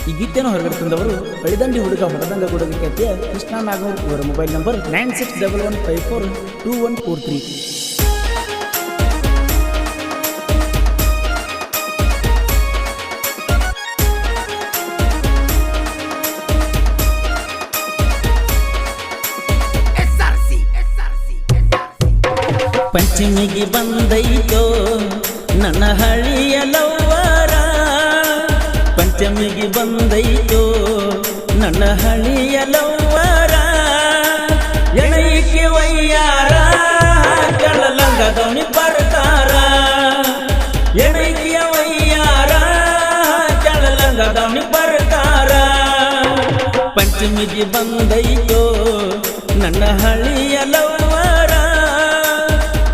ಈ ಗೀತೆಯನ್ನು ಹೊರಗಡೆ ತಂದವರು ಬಳಿದಂಡಿ ಹುಡುಗ ಮಠದಂಗ ಗುಡುಗ ಖ್ಯಾತಿಯ ಕೃಷ್ಣ ನಾಗೂರ್. ಇವರ ಮೊಬೈಲ್ ನಂಬರ್ 9611542143. ಪಂಚಮಿಗೆ ಬಂದೈತೋ ನನ್ನ ಹಳಿಯ ಲವ್ವರ, ಪಂಚಮಿಗೆ ಬಂದೈತೋ ನನ್ನ ಹಳಿಯ ಲವ್ವರ, ಎಣೈಕೆ ವಯ್ಯಾರ ಕೆಳಲಂಗದವನಿ ಬರ್ತಾರ, ಎಣೈಕೆಯ ವಯ್ಯಾರ ಕೆಳಲಂಗದವನಿ ಬರ್ತಾರ. ಪಂಚಮಿಗೆ ಬಂದೈತೋ ನನ್ನ ಹಳಿಯ ಲವ್ವರ,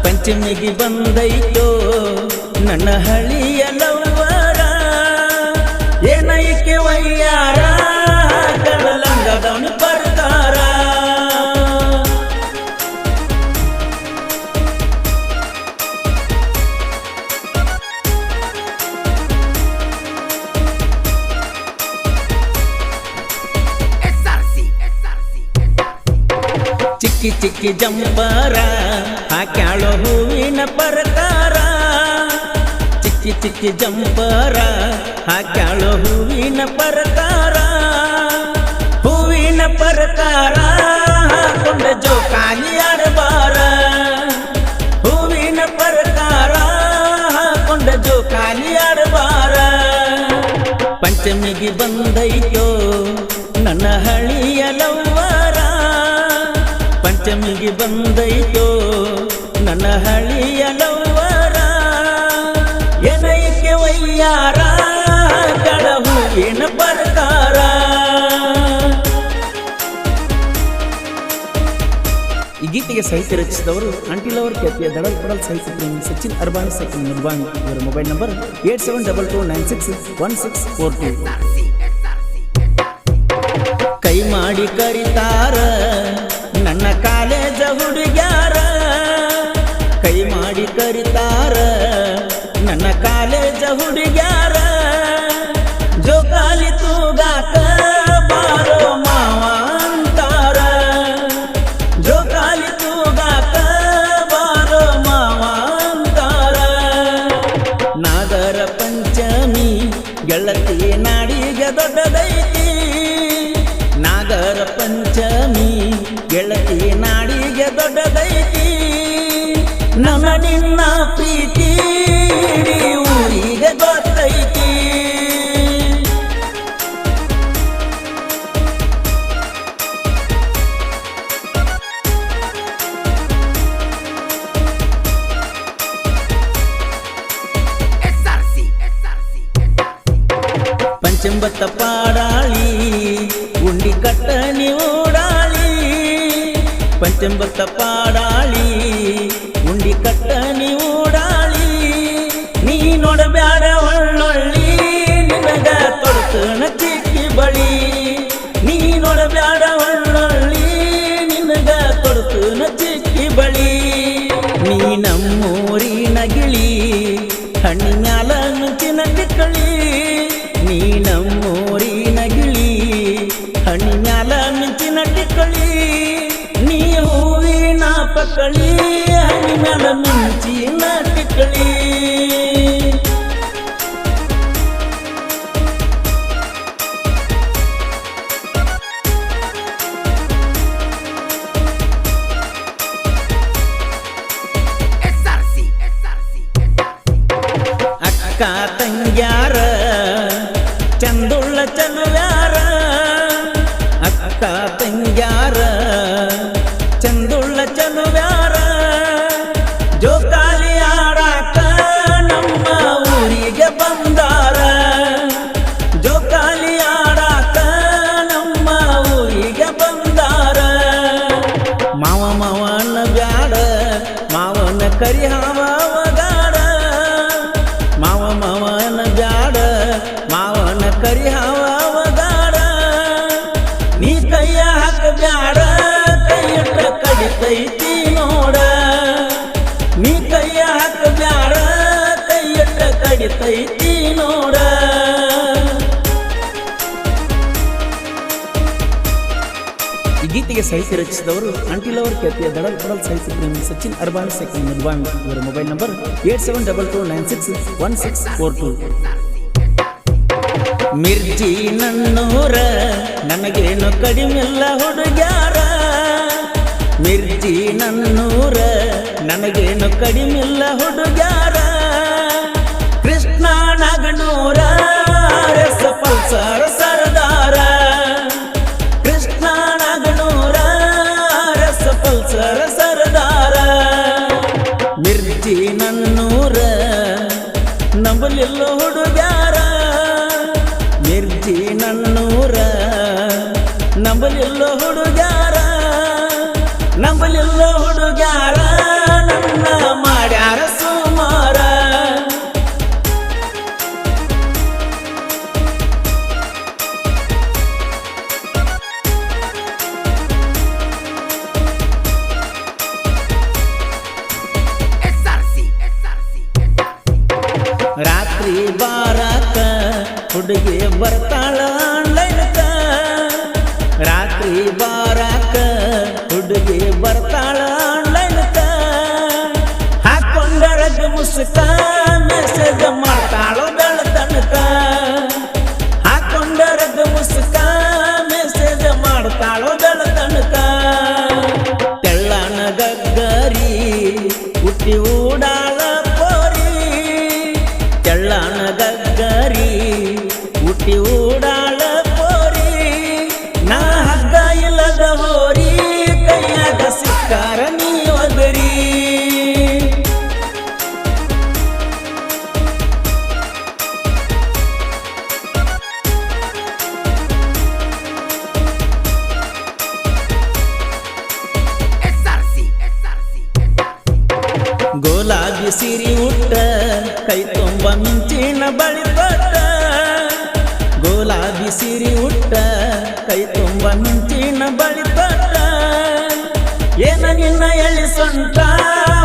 ಪಂಚಮಿಗೆ ಬಂದೈತೋ ನನ್ನ ಹಳಿಯ ಲವ್ವರ, ಏನೈಕೆ ವಯ್ಯಾರ ಕಡಲಂಗದವನು ಬರ್ತಾರ. ಚಿಕ್ಕಿ ಚಿಕ್ಕಿ ಜಂಪರ ಹಾಕ್ಯಾಳೋ ಹೂವಿನ ಪ್ರಕಾರ, ಚಿಕ್ಕಿ ಚಿಕ್ಕಿ ಜಂಪರ ಹಾಕ್ಯಾಳೋ ಹೂವಿನ ಪ್ರಕಾರ, ಹೂವಿನ ಪ್ರಕಾರ ಹಾಕೊಂಡ ಜೋಕಾಲಿ ಆಡಬಾರ, ಹೂವಿನ ಪ್ರಕಾರ ಹಾಕೊಂಡ ಜೋಕಾಲಿ ಆಡಬಾರ. ಪಂಚಮಿಗೆ ಬಂದೈತೋ ನನ್ನ ಹಳಿಯ ಲವ್ವರ, ಪಂಚಮಿಗೆ ಬಂದೈತೋ ನನ್ನ ಹಳಿಯ ಲವ್ವರ, ಏನೈಕೆ ವಯ್ಯಾರ ಕಡ ಹೂವಿನ ಪ್ರಕಾರ. ಈ ಗೀತೆಗೆ ಸಾಹಿತ್ಯ ರಚಿಸಿದವರು ಅಂಟಿಲವರ್ ಖ್ಯಾತಿಯ ದಡಲ್ ಪಡಲ್ ಸಾಹಿತ್ಯ ಪ್ರೇಮಿ ಸಚಿನ್ ಅರ್ಬಾನ್ ಸಚಿನ್ ನಿರ್ಬಾಣಿ. ಇವರ ಮೊಬೈಲ್ ನಂಬರ್ 8722961642. ಕೈ ಮಾಡಿ ಕರಿತಾರ ನನ್ನ ಕಾಲೇಜ ಹುಡುಗ್ಯಾರ, ಕೈ ಮಾಡಿ ಕರಿತಾರ ನನ್ನ ಕಾಲೇಜ ಹುಡುಗ್ಯಾರ, ಜೋಕಾಲಿ ತೂಗಾಕ ಬಾರೋ ಮಾವ ಅಂತಾರ, ಜೋಕಾಲಿ ತೂಗಾಕ ಬಾರೋ ಮಾವ ಅಂತಾರ. ನಾಗರ ಪಂಚಮಿ ಗೆಳತಿ ನಾಡಿಗೆ ದೊಡ್ಡದೈತಿ, ನಾಗರ ಪಂಚಮಿ ಗೆಳತಿ ನಾಡಿಗೆ ದೊಡ್ಡದೈತಿ, ನನ್ನ ನಿನ್ನ ಪ್ರೀತಿ ಊರಿಗೆ ಗೊತ್ತೈತಿ. ಪಂಚಂಬತ್ತ ಪಾಡಾಳಿ ಉಂಡಿ ಕಟ್ಟನಿ ಓಡಾಳಿ, ಪಂಚಂಬತ್ತ ಪಾಡಾಳಿ ಉಂಡಿ ಕಟ್ಟನಿ ಓಡಾಳಿ, ನೀ ನೋಡಬ್ಯಾಡ ಒಳ್ಳೊಳ್ಳಿ ನಿನಗ ತೊಡತನ ಚಿಕ್ಕಿ ಬಳಿ, ನೀ ನೋಡಬ್ಯಾಡ ಒಳ್ಳೊಳ್ಳಿ ನಿನಗ ತೊಡತನ ಚಿಕ್ಕಿ ಬಳಿ. ನೀ ನಮ್ಮೂರಿನ ಗಿಳಿ ಹಣ್ಣಿನಾಲ ನುಂಚಿನ ಟಿಕ್ಕಳಿ, ನೀ ನಮ್ಮೂರಿನ ಗಿಳಿ ಹಣ್ಣಿನಾಲ ಮಿಂಚಿನ ಟಿಕ್ಕಳಿ, ನೀ ಹೂವಿನ ಪಕ್ಕಳಿ ಹಣ್ಣಿನಾಲ ಮಿಂಚಿನ ಟಿಕ್ಕಳಿ. ಅಕ್ಕ ತಂಗ್ಯಾರ ಚಂದುಳ್ಳ ಚಲುವ್ಯಾರ, ಅಕ್ಕ ತಂಗ್ಯಾರ ಚಂದುಳ್ಳ ಚಲುವ್ಯಾರ, ಜೋಕಾಲಿ ಆಡಾಕ ನಮ್ಮ ಊರಿಗೆ ಬಂದಾರ, ಜೋಕಾಲಿ ಆಡಾಕ ನಮ್ಮ ಊರಿಗೆ ಬಂದಾರ. ಮಾವ ಮಾವನ ಬ್ಯಾಡ ಮಾವನ ಕರಿ ಹಾವಗಾಡ, ಮಾವ ಮಾವನ ಬ್ಯಾಡ ಮಾವನ ಕರಿ ಗೀತೆಗೆ ಸಾಹಿತ್ಯ ರಚಿಸಿದವರು ಅಂಟಿಲವರ್ ಖ್ಯಾತಿಯ ದಡಲ್ ಪಡಲ್ ಸಾಹಿತ್ಯ ಪ್ರೇಮಿ ಸಚಿನ್ ಅರ್ಬಾನ್ ಸೆಕೆಂಡ್ ನಿರ್ವಾಣ್. ಇವರ ಮೊಬೈಲ್ ನಂಬರ್ 8722961642. ಮಿರ್ಜಿ ನನ್ನೂರ ನನಗೇನು ಕಡಿಮೆಲ್ಲ ಹುಡುಗ್ಯಾರ, ಮಿರ್ಜಿ ನನ್ನೂರ ನನಗೇನು ಕಡಿಮೆಲ್ಲ ಹುಡುಗ್ಯಾರ. ಕೃಷ್ಣ ನಾಗನೂರ ಪಲ್ಸರ್ ಸರ್ದಾರ, ಕೃಷ್ಣ ನಾಗನೂರ ಪಲ್ಸರ್ ಸರ್ದಾರ. ಮಿರ್ಜಿ ನನ್ನೂರ ನಂಬಲಿಲ್ಲ ಹುಡುಗ್ಯಾರ, ಮಿರ್ಜಿ ನನ್ನೂರ ನಂಬಲಿಲ್ಲ ಹುಡುಗ್ಯಾರ, ನಂಬಲಿಲ್ಲ ಹುಡುಗ್ಯಾರ ನನ್ನ ಮಾಡ್ಯಾರ ಸುಮಾರ. ರಾತ್ರಿ ಬಾರಾಕ ಹುಡುಗಿ ಬರ್ತಾಳ ಆನ್ಲೈನ್ಕ, ರಾತ್ರಿ ಬಾರಾಕ ಹುಡುಗಿ ಬರ್ತಾಳ ಆನ್ಲೈನ್ಕ. ಹಾಕೊಂಡರಗ ಮುಸ್ಕ ಮೆಸೇಜ್ ಮಾಡ್ತಾಳೋ ಬೆಳತನಕ, ಹಾಕೊಂಡರಗ ಮುಸ್ಕ ಮೆಸೇಜ್ ಮಾಡ್ತಾಳೋ ಬೆಳತನಕ. ತೆಳ್ಳನ ಗಗ್ಗರಿ ಹುಟ್ಟಿ ಊಡಾಳ ಪೋರಿ, ತೆಳ್ಳನ ಗಗ್ಗರಿ ಹುಟ್ಟಿ ಊಡಾಳ ಪೋರಿ. ನಾ ಹಗ್ಗ ಇಲ್ಲದ ಹೋರಿ ಕೈಯಾಗ ಸಿಕ್ಕಾರ ನೀ ಒದರಿ. ಗುಲಾಬಿ ಸಿರಿ ಉಟ್ಟ ಕೈ ತುಂಬ ಮಿಂಚಿನ ಬಳಿ ಕೊಟ್ಟ, ಗುಲಾಬಿ ಸಿರಿ ಉಟ್ಟ ಕೈ ತುಂಬ ಮಿಂಚಿನ ಬಳಿ ಕೊಟ್ಟ. ಏನ ನಿನ್ನ ಎಳಿ ಸೊಂಟ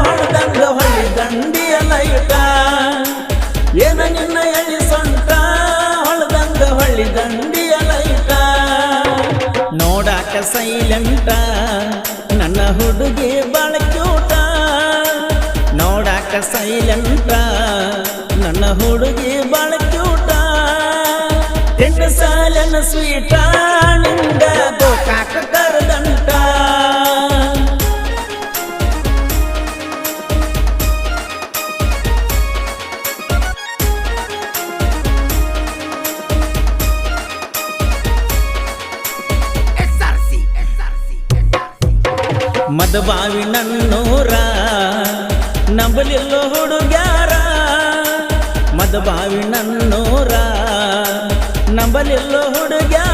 ಹೊಡೆದಂಗ ಹೊಳಿ ದಂಡಿಯ ಲೈಟ, ಏನ ನಿನ್ನ ಎಳಿ ಸೊಂಟ ಹೊಡೆದಂಗ ಹೊಳಿ ದಂಡಿಯ ಲೈಟ. ನೋಡಾಕ ಸೈಲೆಂಟ ನನ್ನ ಹುಡುಗಿ ಬಾಳ ಕ್ಯೂಟ, ನೋಡಾಕ ಸೈಲೆಂಟ ನನ್ನ ಹುಡುಗಿ ಬಾಳ ಕ್ಯೂಟ. ಹೆಣ್ಣು ಸಾಲನ ಸ್ವೀಟ ನಿಂದ ಗೋಕಾಕ ಕರದಂಟ. ಮದಬಾವಿ ನನ್ನೂರ ನಂಬಲಿಲ್ಲ ಹುಡುಗ್ಯಾರ, ಮದಬಾವಿ ನನ್ನೂರ ನಂಬಲಿಲ್ಲ ಹುಡುಗ್ಯಾರ.